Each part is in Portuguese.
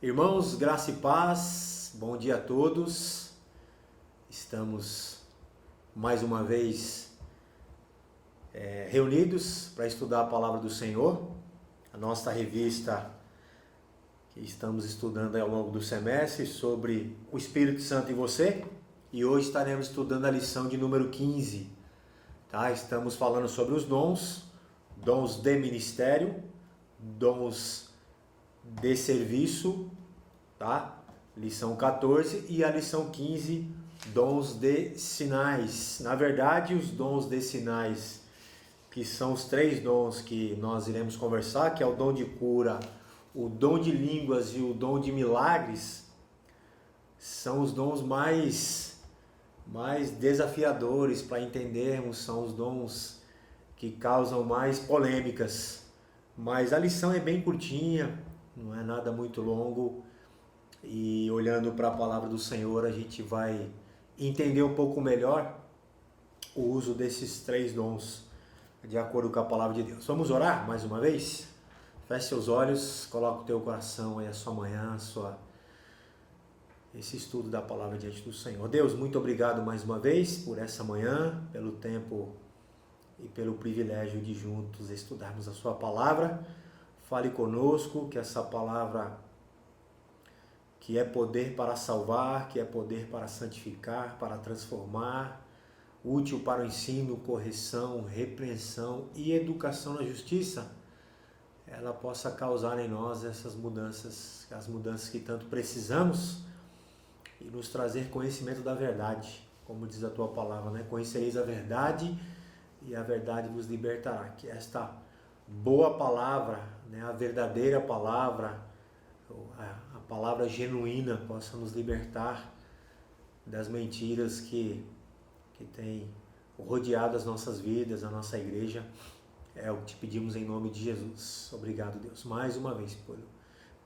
Irmãos, graça e paz, bom dia a todos. Estamos mais uma vez reunidos para estudar a palavra do Senhor, a nossa revista que estamos estudando ao longo do semestre sobre o Espírito Santo em você, e hoje estaremos estudando a lição de número 15. Tá? Estamos falando sobre os dons de ministério, dons de serviço, tá? Lição 14 e a lição 15, dons de sinais. Na verdade, os dons de sinais, que são os 3 dons que nós iremos conversar, que é o dom de cura, o dom de línguas e o dom de milagres, são os dons mais desafiadores para entendermos, são os dons que causam mais polêmicas. Mas a lição é bem curtinha, não é nada muito longo, e olhando para a palavra do Senhor a gente vai entender um pouco melhor o uso desses 3 dons de acordo com a palavra de Deus. Vamos orar mais uma vez? Feche seus olhos, coloca o teu coração aí, a sua manhã, esse estudo da palavra diante do Senhor. Deus, muito obrigado mais uma vez por essa manhã, pelo tempo e pelo privilégio de juntos estudarmos a sua palavra. Fale conosco, que essa palavra, que é poder para salvar, que é poder para santificar, para transformar, útil para o ensino, correção, repreensão e educação na justiça, ela possa causar em nós essas mudanças, as mudanças que tanto precisamos, e nos trazer conhecimento da verdade, como diz a tua palavra, né? Conhecereis a verdade e a verdade vos libertará. Que esta boa palavra, né, a verdadeira palavra, a palavra genuína possa nos libertar das mentiras que tem rodeado as nossas vidas, a nossa igreja. É o que te pedimos em nome de Jesus. Obrigado, Deus, mais uma vez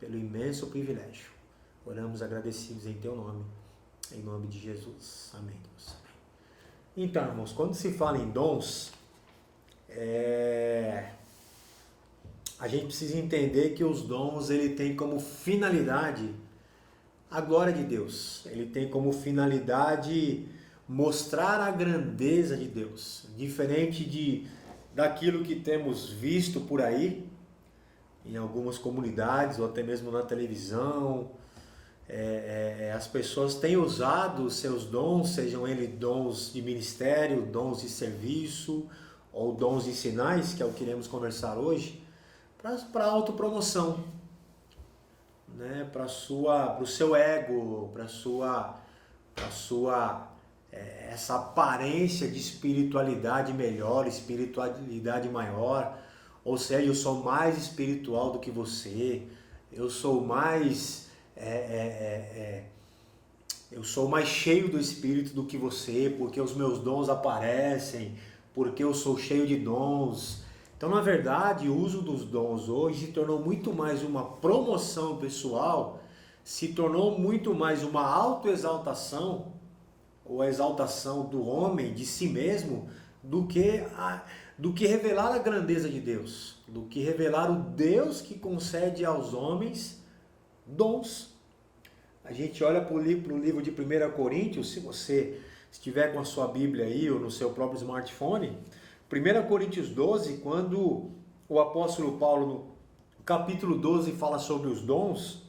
pelo imenso privilégio. Oramos agradecidos em teu nome, em nome de Jesus. Amém, Deus. Então, irmãos, quando se fala em dons, a gente precisa entender que os dons, ele tem como finalidade a glória de Deus. Ele tem como finalidade mostrar a grandeza de Deus. Diferente daquilo que temos visto por aí, em algumas comunidades, ou até mesmo na televisão, as pessoas têm usado seus dons, sejam eles dons de ministério, dons de serviço, ou dons de sinais, que é o que iremos conversar hoje, para autopromoção, né? Para o seu ego, para essa aparência de espiritualidade melhor, espiritualidade maior. Ou seja, eu sou mais espiritual do que você, eu sou mais cheio do Espírito do que você, porque os meus dons aparecem, porque eu sou cheio de dons. Então, na verdade, o uso dos dons hoje se tornou muito mais uma promoção pessoal, se tornou muito mais uma autoexaltação, ou a exaltação do homem, de si mesmo, do que revelar a grandeza de Deus, do que revelar o Deus que concede aos homens dons. A gente olha para o livro de 1 Coríntios, se você estiver com a sua Bíblia aí, ou no seu próprio smartphone, 1 Coríntios 12, quando o apóstolo Paulo, no capítulo 12, fala sobre os dons,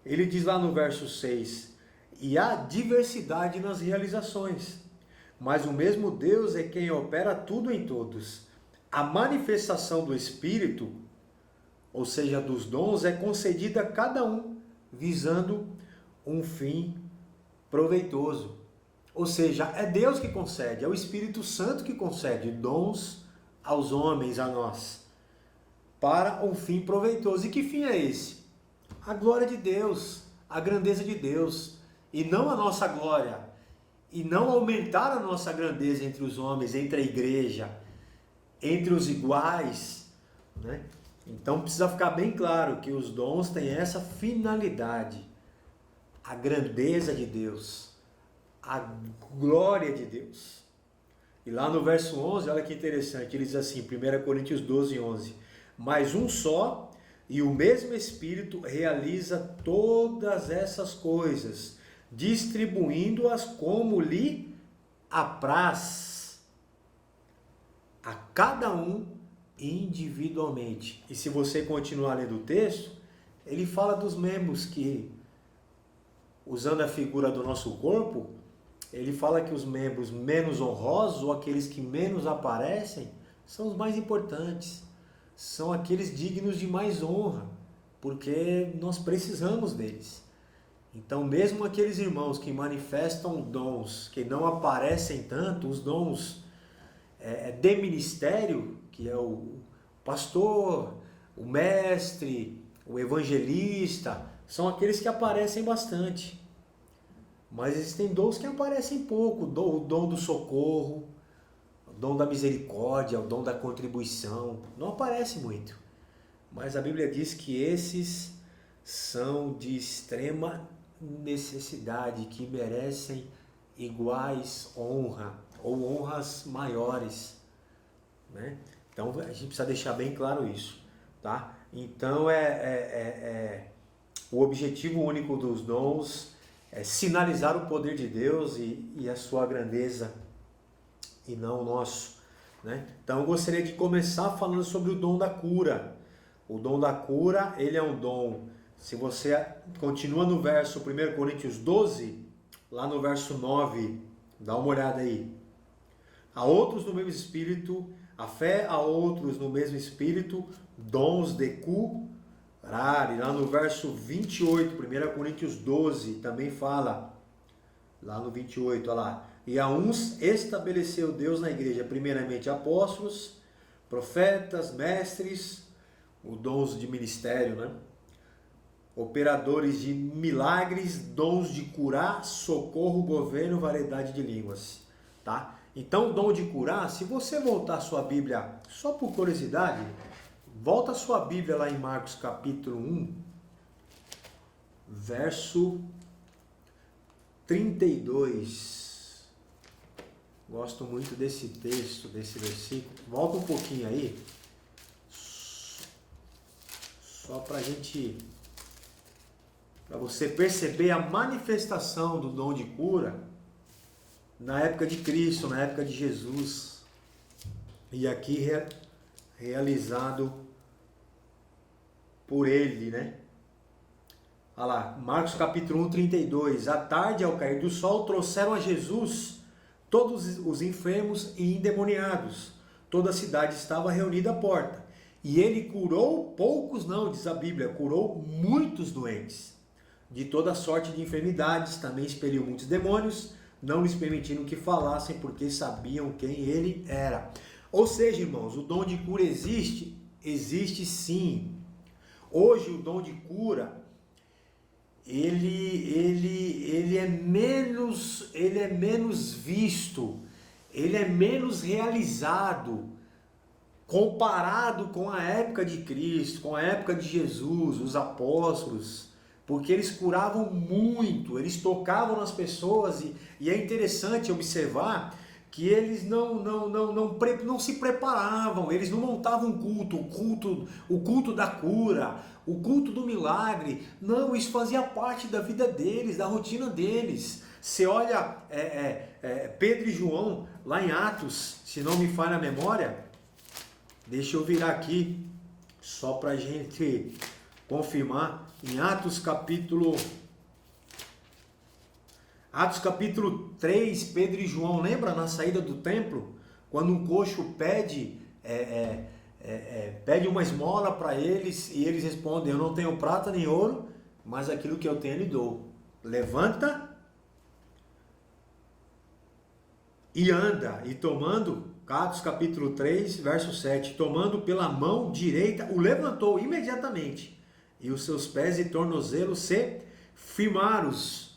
ele diz lá no verso 6, e há diversidade nas realizações, mas o mesmo Deus é quem opera tudo em todos. A manifestação do Espírito, ou seja, dos dons, é concedida a cada um, visando um fim proveitoso. Ou seja, é Deus que concede, é o Espírito Santo que concede dons aos homens, a nós, para um fim proveitoso. E que fim é esse? A glória de Deus, a grandeza de Deus, e não a nossa glória, e não aumentar a nossa grandeza entre os homens, entre a igreja, entre os iguais, né? Então precisa ficar bem claro que os dons têm essa finalidade, a grandeza de Deus, a glória de Deus. E lá no verso 11, olha que interessante, ele diz assim, 1 Coríntios 12, 11, mas um só, E o mesmo Espírito realiza todas essas coisas, distribuindo-as como lhe apraz a cada um individualmente. E se você continuar lendo o texto, ele fala dos membros que, usando a figura do nosso corpo, ele fala que os membros menos honrosos, ou aqueles que menos aparecem, são os mais importantes. São aqueles dignos de mais honra, porque nós precisamos deles. Então, mesmo aqueles irmãos que manifestam dons que não aparecem tanto, os dons de ministério, que é o pastor, o mestre, o evangelista, são aqueles que aparecem bastante. Mas existem dons que aparecem pouco, o dom do socorro, o dom da misericórdia, o dom da contribuição, não aparece muito. Mas a Bíblia diz que esses são de extrema necessidade, que merecem iguais honra, ou honras maiores, né? Então a gente precisa deixar bem claro isso, tá? Então o objetivo único dos dons é sinalizar o poder de Deus e a sua grandeza, e não o nosso, né? Então eu gostaria de começar falando sobre o dom da cura. O dom da cura, ele é um dom, se você continua no verso 1 Coríntios 12, lá no verso 9, dá uma olhada aí. A outros no mesmo Espírito, a fé a outros no mesmo Espírito, dons de curar. E lá no verso 28, 1 Coríntios 12, também fala, lá no 28, olha lá. E a uns estabeleceu Deus na igreja, primeiramente apóstolos, profetas, mestres, os dons de ministério, né? Operadores de milagres, dons de curar, socorro, governo, variedade de línguas, tá? Então, o dom de curar, se você voltar a sua Bíblia, só por curiosidade, volta a sua Bíblia lá em Marcos capítulo 1, verso 32. Gosto muito desse texto, desse versículo. Volta um pouquinho aí, só para você perceber a manifestação do dom de cura na época de Cristo, na época de Jesus, e aqui realizado por ele, né? Olha lá, Marcos capítulo 1, 32. À tarde, ao cair do sol, trouxeram a Jesus todos os enfermos e endemoniados. Toda a cidade estava reunida à porta. E ele curou poucos, não, diz a Bíblia, curou muitos doentes. De toda sorte de enfermidades, também expeliu muitos demônios, não lhes permitindo que falassem, porque sabiam quem ele era. Ou seja, irmãos, o dom de cura existe? Existe sim. Hoje o dom de cura, ele é menos visto, ele é menos realizado, comparado com a época de Cristo, com a época de Jesus, os apóstolos, porque eles curavam muito, eles tocavam nas pessoas, e é interessante observar que eles não se preparavam, eles não montavam o culto da cura, o culto do milagre. Não, isso fazia parte da vida deles, da rotina deles. Você olha Pedro e João, lá em Atos, se não me falha a memória, deixa eu virar aqui, só para a gente confirmar, em Atos capítulo 3, Pedro e João, lembra na saída do templo, quando um coxo pede uma esmola para eles, e eles respondem: eu não tenho prata nem ouro, mas aquilo que eu tenho lhe dou. Levanta e anda. E tomando, Atos capítulo 3, verso 7, tomando pela mão direita, o levantou imediatamente, e os seus pés e tornozelos se firmaram.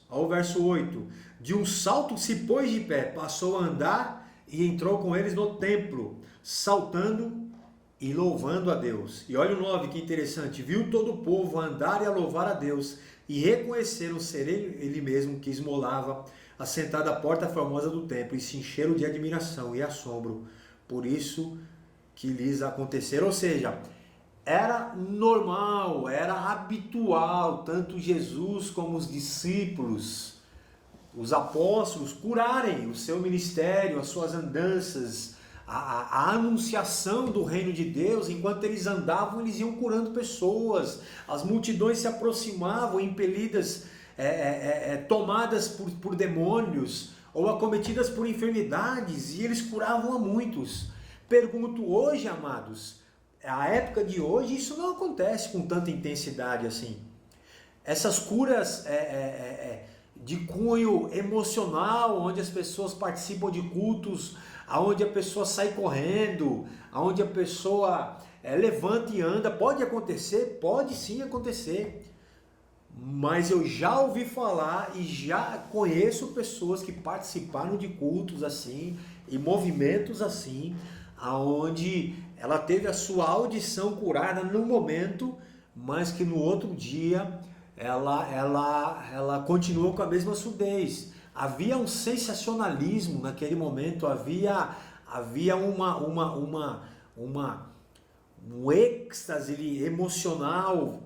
Ao verso 8, de um salto se pôs de pé, passou a andar e entrou com eles no templo, saltando e louvando a Deus. E olha o 9, que interessante, viu todo o povo andar e a louvar a Deus, e reconheceram ser ele mesmo que esmolava, assentado à porta formosa do templo, e se encheram de admiração e assombro por isso que lhes aconteceram. Ou seja, era normal, era habitual, tanto Jesus como os discípulos, os apóstolos, curarem o seu ministério, as suas andanças, a anunciação do reino de Deus. Enquanto eles andavam, eles iam curando pessoas, as multidões se aproximavam, impelidas, tomadas por demônios, ou acometidas por enfermidades, e eles curavam a muitos. Pergunto hoje, amados, a época de hoje, isso não acontece com tanta intensidade assim. Essas curas de cunho emocional, onde as pessoas participam de cultos, onde a pessoa sai correndo, onde a pessoa levanta e anda, pode acontecer? Pode sim acontecer. Mas eu já ouvi falar e já conheço pessoas que participaram de cultos assim, e movimentos assim, aonde ela teve a sua audição curada no momento, mas que no outro dia ela continuou com a mesma surdez. Havia um sensacionalismo naquele momento, havia um êxtase emocional,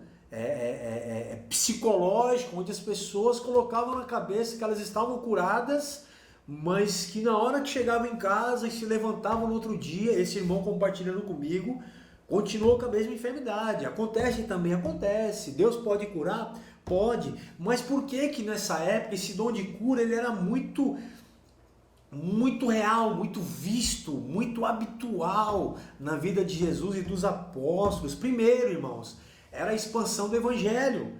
psicológico, onde as pessoas colocavam na cabeça que elas estavam curadas, mas que na hora que chegavam em casa e se levantavam no outro dia, esse irmão compartilhando comigo, continuou com a mesma enfermidade. Acontece também, acontece. Deus pode curar? Pode. Mas por que nessa época esse dom de cura ele era muito real, muito visto, muito habitual na vida de Jesus e dos apóstolos? Primeiro, irmãos, era a expansão do evangelho.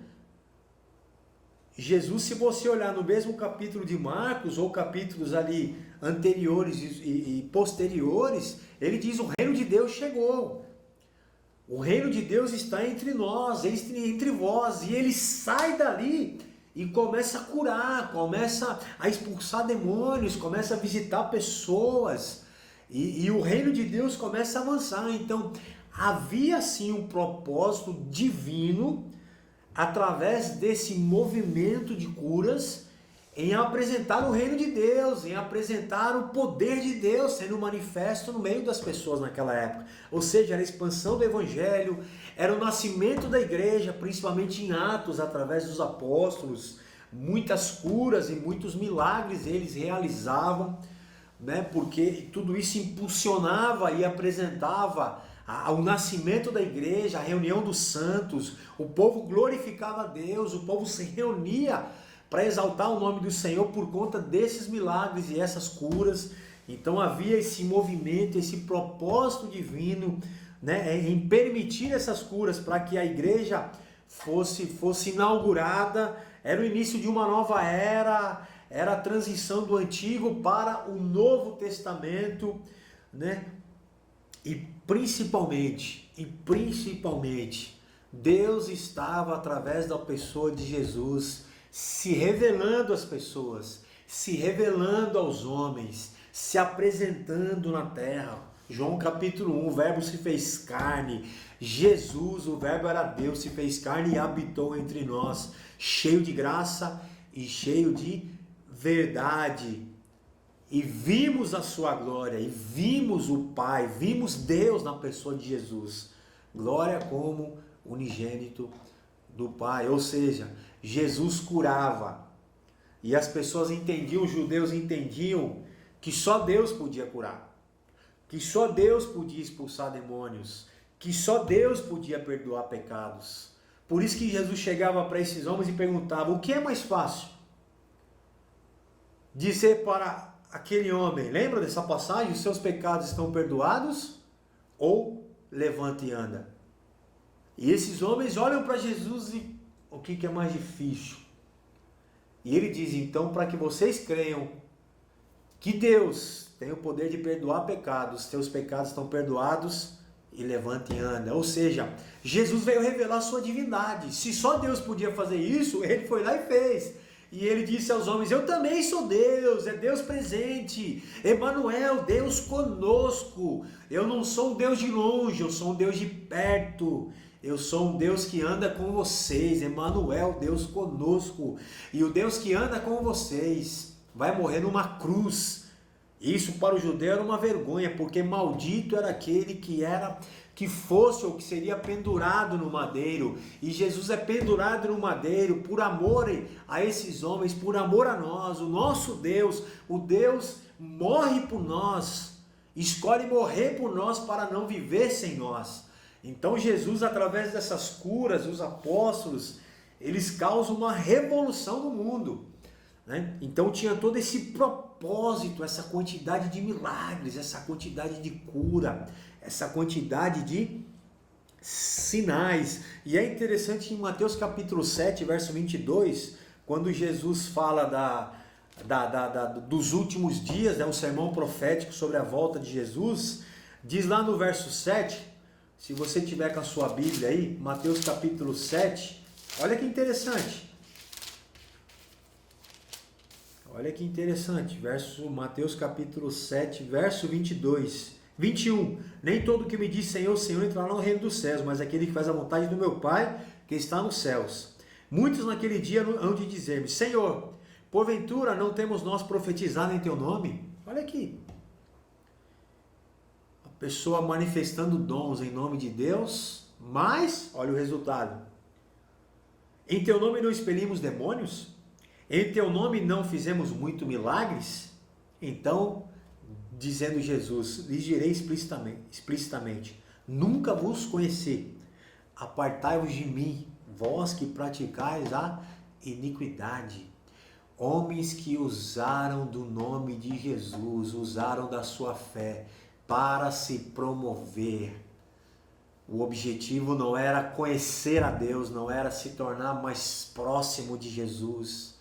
Jesus, se você olhar no mesmo capítulo de Marcos, ou capítulos ali anteriores e posteriores, ele diz: o reino de Deus chegou. O reino de Deus está entre nós, entre vós. E ele sai dali e começa a curar, começa a expulsar demônios, começa a visitar pessoas. E o reino de Deus começa a avançar. Então, havia sim um propósito divino através desse movimento de curas em apresentar o reino de Deus, em apresentar o poder de Deus sendo manifesto no meio das pessoas naquela época. Ou seja, era a expansão do evangelho, era o nascimento da igreja, principalmente em Atos, através dos apóstolos. Muitas curas e muitos milagres eles realizavam, né? Porque tudo isso impulsionava e apresentava ao nascimento da igreja, a reunião dos santos. O povo glorificava a Deus, o povo se reunia para exaltar o nome do Senhor por conta desses milagres e essas curas. Então havia esse movimento, esse propósito divino, né, em permitir essas curas para que a igreja fosse inaugurada. Era o início de uma nova era, era a transição do Antigo para o Novo Testamento, né? E principalmente, Deus estava através da pessoa de Jesus se revelando às pessoas, se revelando aos homens, se apresentando na terra. João capítulo 1, o verbo se fez carne. Jesus, o verbo era Deus, se fez carne e habitou entre nós, cheio de graça e cheio de verdade. E vimos a sua glória, e vimos o Pai, vimos Deus na pessoa de Jesus. Glória como unigênito do Pai. Ou seja, Jesus curava. E as pessoas entendiam, os judeus entendiam que só Deus podia curar. Que só Deus podia expulsar demônios. Que só Deus podia perdoar pecados. Por isso que Jesus chegava para esses homens e perguntava: o que é mais fácil? Dizer para aquele homem, lembra dessa passagem? Os seus pecados estão perdoados? Ou levanta e anda? E esses homens olham para Jesus e o que é mais difícil? E ele diz: então, para que vocês creiam que Deus tem o poder de perdoar pecados, seus pecados estão perdoados, e levanta e anda. Ou seja, Jesus veio revelar a sua divindade. Se só Deus podia fazer isso, ele foi lá e fez. E ele disse aos homens: eu também sou Deus, é Deus presente, Emanuel, Deus conosco. Eu não sou um Deus de longe, eu sou um Deus de perto. Eu sou um Deus que anda com vocês, Emanuel, Deus conosco. E o Deus que anda com vocês vai morrer numa cruz. Isso para o judeu era uma vergonha, porque maldito era aquele que era que fosse ou que seria pendurado no madeiro. E Jesus é pendurado no madeiro por amor a esses homens, por amor a nós. O nosso Deus, o Deus morre por nós, escolhe morrer por nós para não viver sem nós. Então Jesus, através dessas curas, os apóstolos, eles causam uma revolução no mundo, né? Então tinha todo esse propósito, essa quantidade de milagres, essa quantidade de cura, essa quantidade de sinais. E é interessante em Mateus capítulo 7, verso 22, quando Jesus fala dos últimos dias, né, um sermão profético sobre a volta de Jesus, diz lá no verso 7, se você tiver com a sua Bíblia aí, Mateus capítulo 7, olha que interessante. Olha que interessante, Mateus capítulo 7, verso 21. Nem todo que me diz Senhor, Senhor entrará no reino dos céus, mas aquele que faz a vontade do meu Pai que está nos céus. Muitos naquele dia hão de dizer-me, Senhor, porventura não temos nós profetizado em teu nome? Olha aqui. A pessoa manifestando dons em nome de Deus, mas, olha o resultado. Em teu nome não expelimos demônios? Em teu nome não fizemos muito milagres? Então, dizendo Jesus, lhes direi explicitamente, nunca vos conheci, apartai-vos de mim, vós que praticais a iniquidade. Homens que usaram do nome de Jesus, usaram da sua fé para se promover. O objetivo não era conhecer a Deus, não era se tornar mais próximo de Jesus,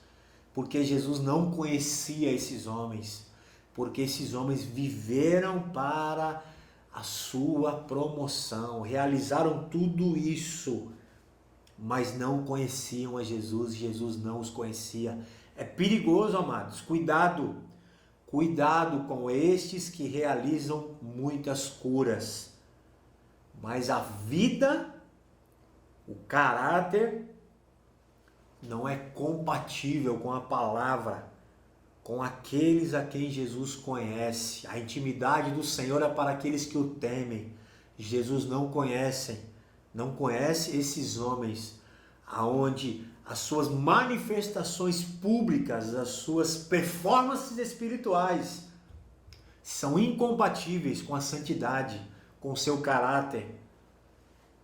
porque Jesus não conhecia esses homens, porque esses homens viveram para a sua promoção, realizaram tudo isso, mas não conheciam a Jesus, Jesus não os conhecia. É perigoso, amados, cuidado com estes que realizam muitas curas, mas a vida, o caráter, não é compatível com a palavra, com aqueles a quem Jesus conhece. A intimidade do Senhor é para aqueles que o temem. Jesus não conhece esses homens, aonde as suas manifestações públicas, as suas performances espirituais são incompatíveis com a santidade, com o seu caráter,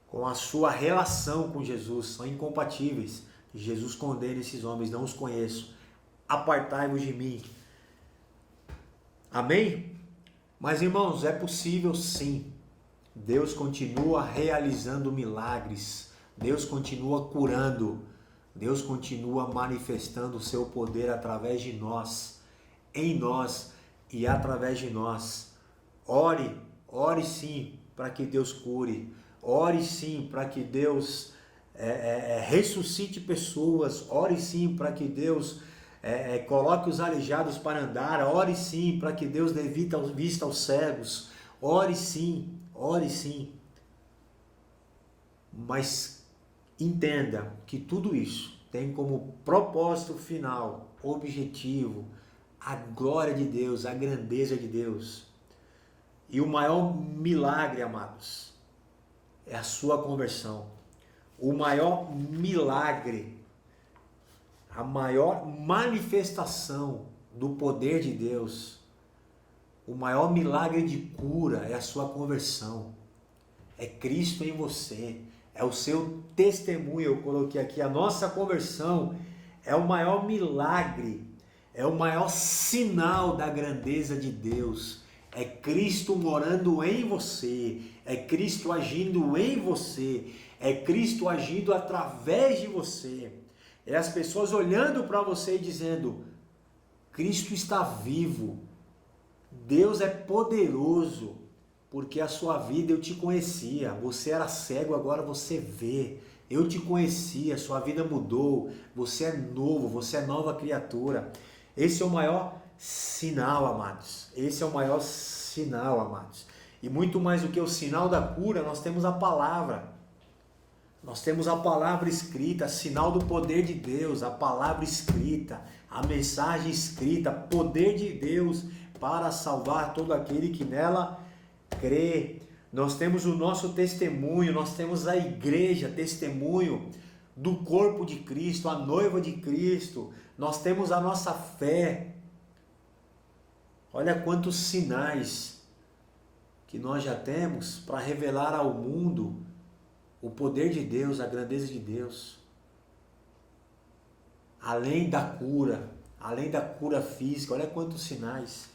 com a sua relação com Jesus, são incompatíveis. Jesus condena esses homens, não os conheço. Apartai-vos de mim. Amém? Mas irmãos, é possível sim. Deus continua realizando milagres. Deus continua curando. Deus continua manifestando o seu poder através de nós, em nós e através de nós. Ore sim para que Deus cure. Ore sim para que Deus ressuscite pessoas. Ore sim para que Deus coloque os aleijados para andar. Ore sim para que Deus dê vista aos cegos. Ore sim. Mas entenda que tudo isso tem como propósito final, objetivo, a glória de Deus, a grandeza de Deus. E o maior milagre, amados, é a sua conversão. O maior milagre, a maior manifestação do poder de Deus, o maior milagre de cura é a sua conversão. É Cristo em você, é o seu testemunho. Eu coloquei aqui, a nossa conversão é o maior milagre, é o maior sinal da grandeza de Deus. É Cristo morando em você, é Cristo agindo em você, é Cristo agindo através de você. É as pessoas olhando para você e dizendo, Cristo está vivo, Deus é poderoso, porque a sua vida eu te conhecia, você era cego, agora você vê. Eu te conhecia, sua vida mudou, você é novo, você é nova criatura. Esse é o maior sinal, amados. Esse é o maior sinal, amados. E muito mais do que o sinal da cura, nós temos a palavra. Nós temos a palavra escrita, sinal do poder de Deus, a palavra escrita, a mensagem escrita, poder de Deus para salvar todo aquele que nela crê. nós temos o nosso testemunho, nós temos a igreja, testemunho do corpo de Cristo, a noiva de Cristo, nós temos a nossa fé. Olha quantos sinais que nós já temos para revelar ao mundo o poder de Deus, a grandeza de Deus. Além da cura física, olha quantos sinais.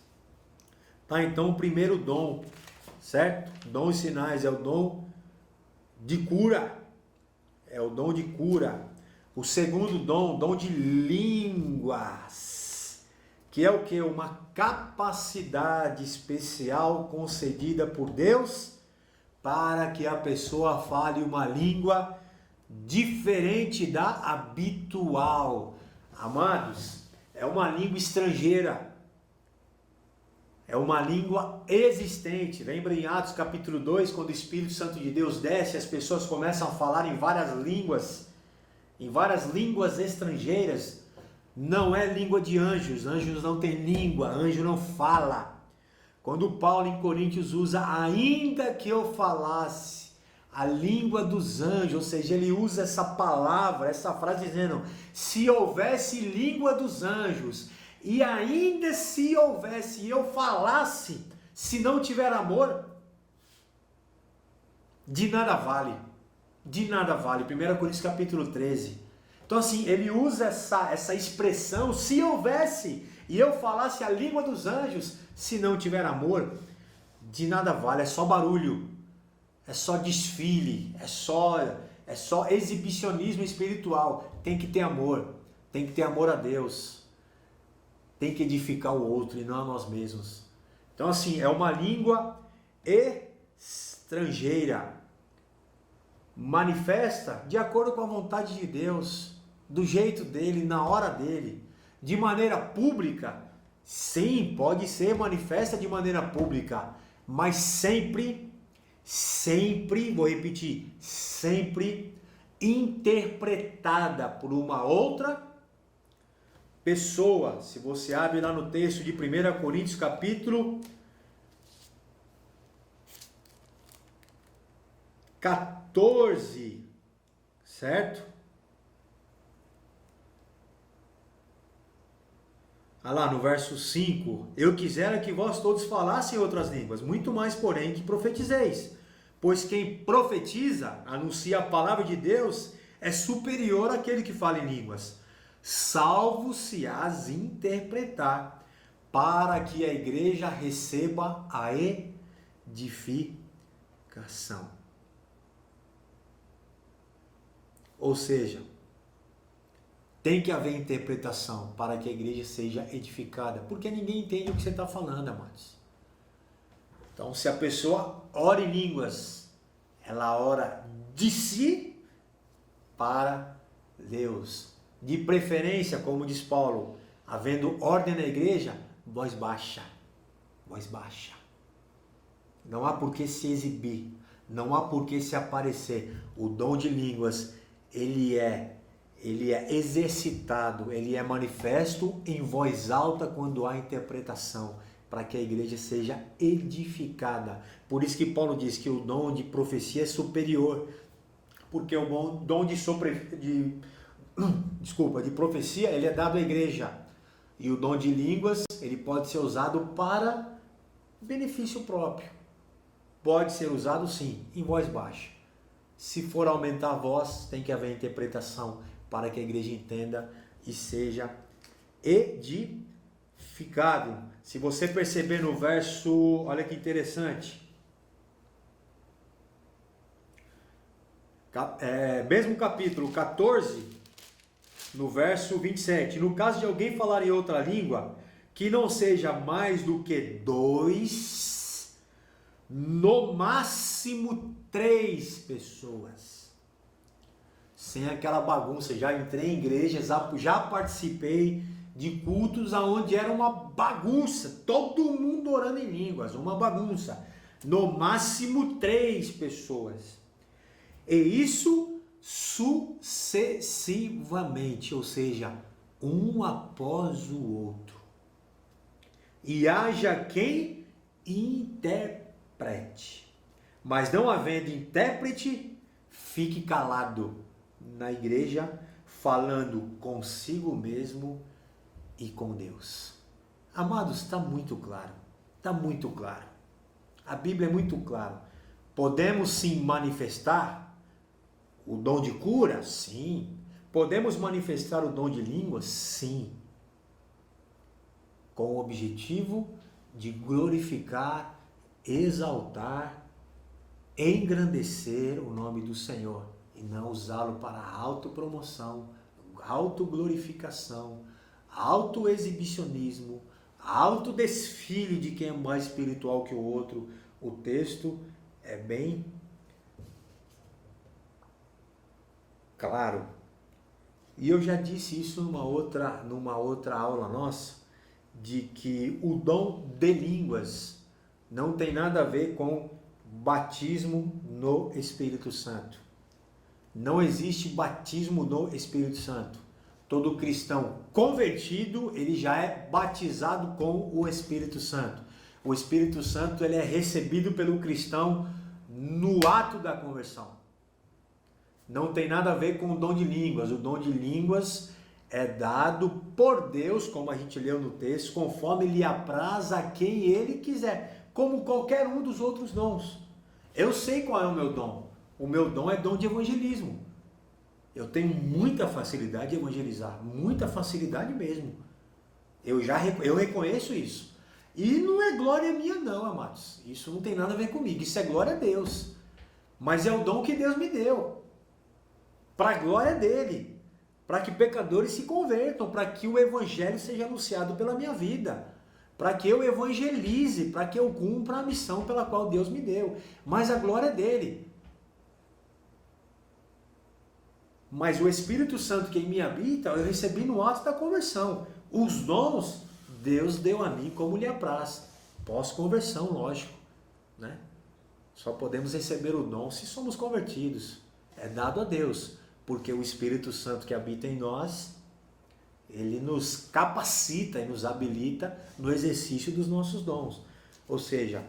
Tá, então o primeiro dom, certo? Dom e sinais é o dom de cura. É o dom de cura. O segundo dom, dom de línguas, que é o que? Uma capacidade especial concedida por Deus para que a pessoa fale uma língua diferente da habitual. Amados, é uma língua estrangeira. É uma língua existente. Lembra em Atos capítulo 2, quando o Espírito Santo de Deus desce, as pessoas começam a falar em várias línguas estrangeiras. Não é língua de anjos. Anjos não têm língua, anjo não fala. Quando Paulo em Coríntios usa ainda que eu falasse a língua dos anjos, ou seja, ele usa essa palavra, essa frase dizendo, se houvesse língua dos anjos, e ainda se houvesse e eu falasse, se não tiver amor, de nada vale. De nada vale. 1 Coríntios capítulo 13. Então assim, ele usa essa expressão, se houvesse e eu falasse a língua dos anjos, se não tiver amor, de nada vale, é só barulho, é só desfile, é só exibicionismo espiritual. Tem que ter amor a Deus, tem que edificar o outro e não a nós mesmos. Então assim, é uma língua estrangeira, manifesta de acordo com a vontade de Deus, do jeito dele, na hora dele, de maneira pública. Sim, pode ser manifesta de maneira pública, mas sempre, vou repetir, sempre interpretada por uma outra pessoa. Se você abre lá no texto de 1 Coríntios capítulo 14, certo? Olha lá no verso 5, eu quisera que vós todos falassem outras línguas, muito mais porém que profetizeis, pois quem profetiza, anuncia a palavra de Deus, é superior àquele que fala em línguas, salvo se as interpretar, para que a igreja receba a edificação. Ou seja, tem que haver interpretação para que a igreja seja edificada, porque ninguém entende o que você está falando, amados. Então, se a pessoa ora em línguas, ela ora de si para Deus. De preferência, como diz Paulo, havendo ordem na igreja, voz baixa. Voz baixa. Não há por que se exibir, não há por que se aparecer. O dom de línguas, ele é exercitado, ele é manifesto em voz alta quando há interpretação, para que a igreja seja edificada. Por isso que Paulo diz que o dom de profecia é superior, porque o dom de profecia, ele é dado à igreja, e o dom de línguas, ele pode ser usado para benefício próprio. Pode ser usado sim, em voz baixa. Se for aumentar a voz, tem que haver interpretação, para que a igreja entenda e seja edificado. Se você perceber no verso, olha que interessante, mesmo capítulo 14, no verso 27, no caso de alguém falar em outra língua, que não seja mais do que 2, no máximo 3 pessoas. Sem aquela bagunça. Já entrei em igrejas, já participei de cultos onde era uma bagunça, todo mundo orando em línguas, uma bagunça. No máximo 3 pessoas. E isso sucessivamente, ou seja, um após o outro. E haja quem interprete. Mas não havendo intérprete, fique calado na igreja, falando consigo mesmo e com Deus. Amados, está muito claro. Está muito claro. A Bíblia é muito clara. Podemos sim manifestar o dom de cura? Sim. Podemos manifestar o dom de línguas? Sim. Com o objetivo de glorificar, exaltar, engrandecer o nome do Senhor e não usá-lo para autopromoção, autoglorificação, autoexibicionismo, autodesfile de quem é mais espiritual que o outro. O texto é bem claro. E eu já disse isso numa outra aula nossa, de que o dom de línguas não tem nada a ver com batismo no Espírito Santo. Não existe batismo no Espírito Santo. Todo cristão convertido, ele já é batizado com o Espírito Santo. O Espírito Santo, ele é recebido pelo cristão no ato da conversão. Não tem nada a ver com o dom de línguas. O dom de línguas é dado por Deus, como a gente leu no texto, conforme lhe apraz a quem ele quiser, como qualquer um dos outros dons. Eu sei qual é o meu dom. O meu dom é dom de evangelismo. Eu tenho muita facilidade de evangelizar, muita facilidade mesmo. Eu reconheço isso. E não é glória minha não, amados. Isso não tem nada a ver comigo. Isso é glória a Deus. Mas é o dom que Deus me deu. Para a glória dele. Para que pecadores se convertam. Para que o evangelho seja anunciado pela minha vida. Para que eu evangelize. Para que eu cumpra a missão pela qual Deus me deu. Mas a glória é dele. Mas o Espírito Santo que em mim habita, eu recebi no ato da conversão. Os dons, Deus deu a mim como lhe apraz. Pós-conversão, lógico. Né? Só podemos receber o dom se somos convertidos. É dado a Deus. Porque o Espírito Santo que habita em nós, ele nos capacita e nos habilita no exercício dos nossos dons. Ou seja,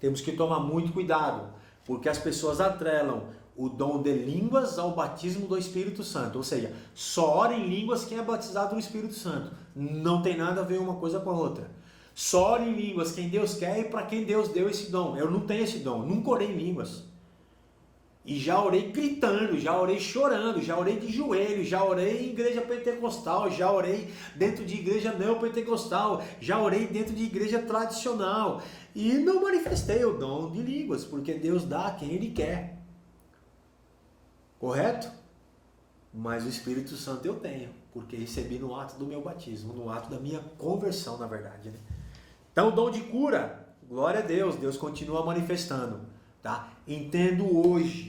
temos que tomar muito cuidado, porque as pessoas atrelam o dom de línguas ao batismo do Espírito Santo. Ou seja, só ora em línguas quem é batizado no Espírito Santo. Não tem nada a ver uma coisa com a outra. Só ora em línguas quem Deus quer e para quem Deus deu esse dom. Eu não tenho esse dom, nunca orei em línguas. E já orei gritando, já orei chorando, já orei de joelho, já orei em igreja pentecostal, já orei dentro de igreja neopentecostal, já orei dentro de igreja tradicional. E não manifestei o dom de línguas, porque Deus dá a quem Ele quer. Correto? Mas o Espírito Santo eu tenho, porque recebi no ato do meu batismo, no ato da minha conversão, na verdade. Né? Então, o dom de cura, glória a Deus, Deus continua manifestando. Tá? Entendo hoje,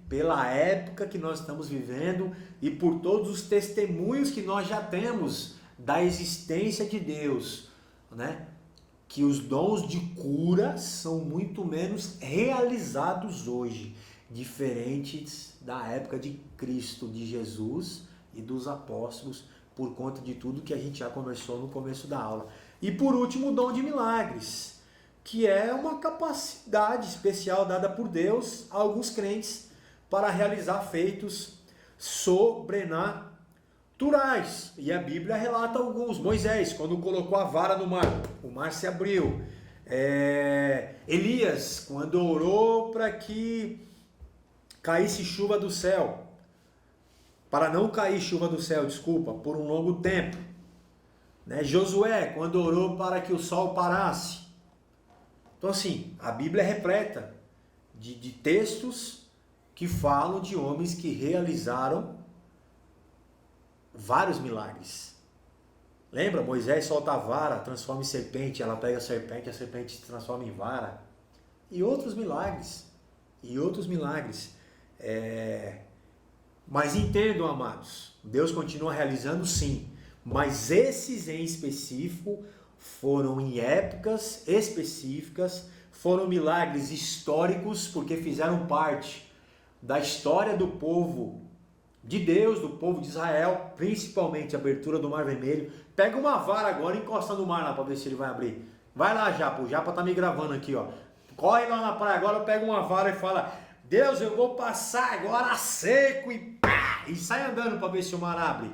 pela época que nós estamos vivendo e por todos os testemunhos que nós já temos da existência de Deus, né? Que os dons de cura são muito menos realizados hoje, diferentes da época de Cristo, de Jesus e dos apóstolos, por conta de tudo que a gente já conversou no começo da aula. E por último, o dom de milagres, que é uma capacidade especial dada por Deus a alguns crentes para realizar feitos sobrenaturais. E a Bíblia relata alguns. Moisés, quando colocou a vara no mar, o mar se abriu. Elias, quando orou para que caísse chuva do céu, para não cair chuva do céu, por um longo tempo. Josué, quando orou para que o sol parasse. Então assim, a Bíblia é repleta de textos que falam de homens que realizaram vários milagres. Lembra? Moisés solta a vara, transforma em serpente, ela pega a serpente se transforma em vara. E outros milagres. Mas entendam, amados, Deus continua realizando sim, mas esses em específico foram em épocas específicas, foram milagres históricos, porque fizeram parte da história do povo de Deus, do povo de Israel, principalmente a abertura do Mar Vermelho. Pega uma vara agora e encosta no mar lá para ver se ele vai abrir. Vai lá, Japa, o Japa tá me gravando aqui, ó. corre lá na praia agora, pega uma vara e fala, Deus, eu vou passar agora a seco e pá, e sai andando para ver se o mar abre.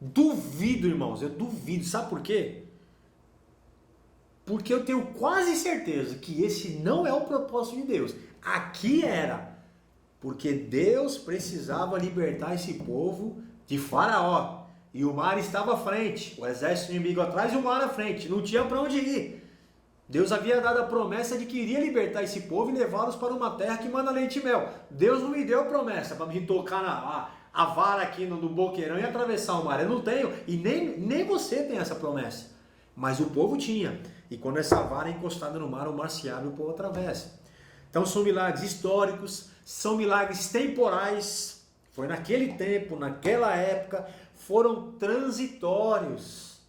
Duvido, irmãos, eu duvido. Sabe por quê? Porque eu tenho quase certeza que esse não é o propósito de Deus. Aqui era. Porque Deus precisava libertar esse povo de Faraó. E o mar estava à frente. O exército inimigo atrás e o mar à frente. Não tinha para onde ir. Deus havia dado a promessa de que iria libertar esse povo e levá-los para uma terra que manda leite e mel. Deus não me deu promessa para me tocar a vara aqui no boqueirão e atravessar o mar. Eu não tenho. E nem você tem essa promessa. Mas o povo tinha. E quando essa vara é encostada no mar, o mar se abre e o povo atravessa. Então são milagres históricos, são milagres temporais. Foi naquele tempo, naquela época, foram transitórios,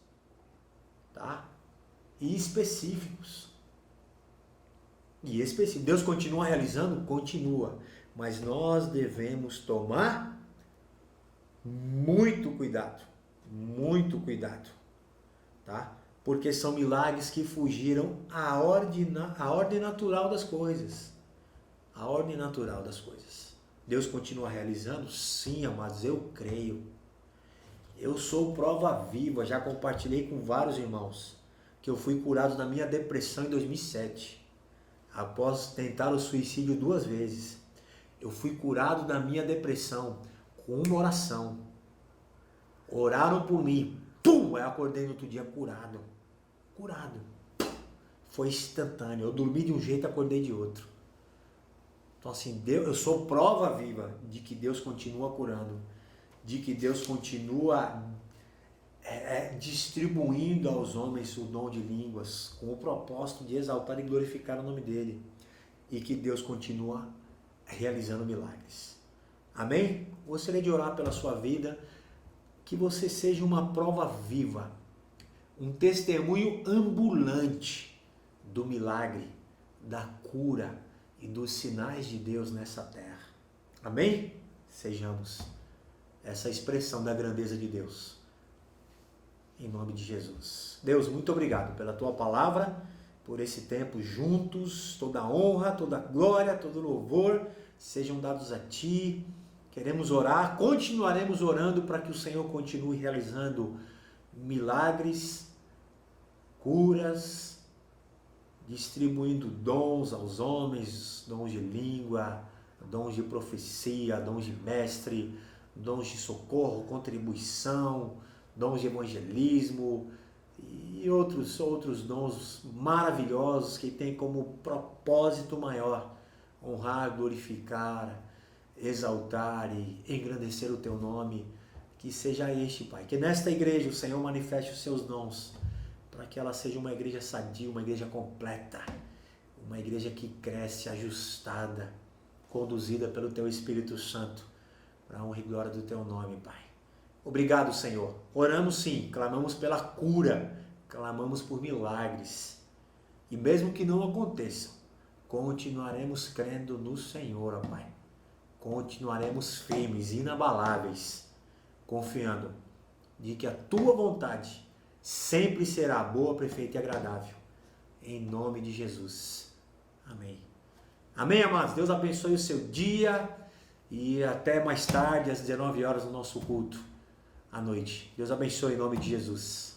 tá? E específicos. E específicos. Deus continua realizando? Continua. Mas nós devemos tomar muito cuidado. Muito cuidado, tá? Porque são milagres que fugiram à ordem natural das coisas. A ordem natural das coisas. Deus continua realizando? Sim, amados, eu creio. Eu sou prova viva, já compartilhei com vários irmãos, que eu fui curado da minha depressão em 2007. Após tentar o suicídio 2 vezes. Eu fui curado da minha depressão com uma oração. Oraram por mim. Pum! Eu acordei no outro dia curado. Curado. Foi instantâneo. Eu dormi de um jeito e acordei de outro. Então assim, eu sou prova viva de que Deus continua curando. De que Deus continua distribuindo aos homens o dom de línguas com o propósito de exaltar e glorificar o nome dele. E que Deus continua realizando milagres. Amém? Gostaria de orar pela sua vida. Que você seja uma prova viva. Um testemunho ambulante do milagre, da cura e dos sinais de Deus nessa terra. Amém? Sejamos essa expressão da grandeza de Deus. Em nome de Jesus. Deus, muito obrigado pela tua palavra, por esse tempo juntos. Toda honra, toda glória, todo louvor sejam dados a ti. Queremos orar, continuaremos orando para que o Senhor continue realizando milagres, curas, distribuindo dons aos homens, dons de língua, dons de profecia, dons de mestre, dons de socorro, contribuição, dons de evangelismo e outros dons maravilhosos que têm como propósito maior honrar, glorificar, exaltar e engrandecer o teu nome. Que seja este, Pai, que nesta igreja o Senhor manifeste os seus dons, para que ela seja uma igreja sadia, uma igreja completa, uma igreja que cresce, ajustada, conduzida pelo teu Espírito Santo, para a honra e glória do teu nome, Pai. Obrigado, Senhor. Oramos sim, clamamos pela cura, clamamos por milagres. E mesmo que não aconteçam, continuaremos crendo no Senhor, ó Pai. Continuaremos firmes, inabaláveis, confiando de que a tua vontade sempre será boa, perfeita e agradável. Em nome de Jesus. Amém. Amém, amados. Deus abençoe o seu dia e até mais tarde, às 19 horas, no nosso culto à noite. Deus abençoe em nome de Jesus.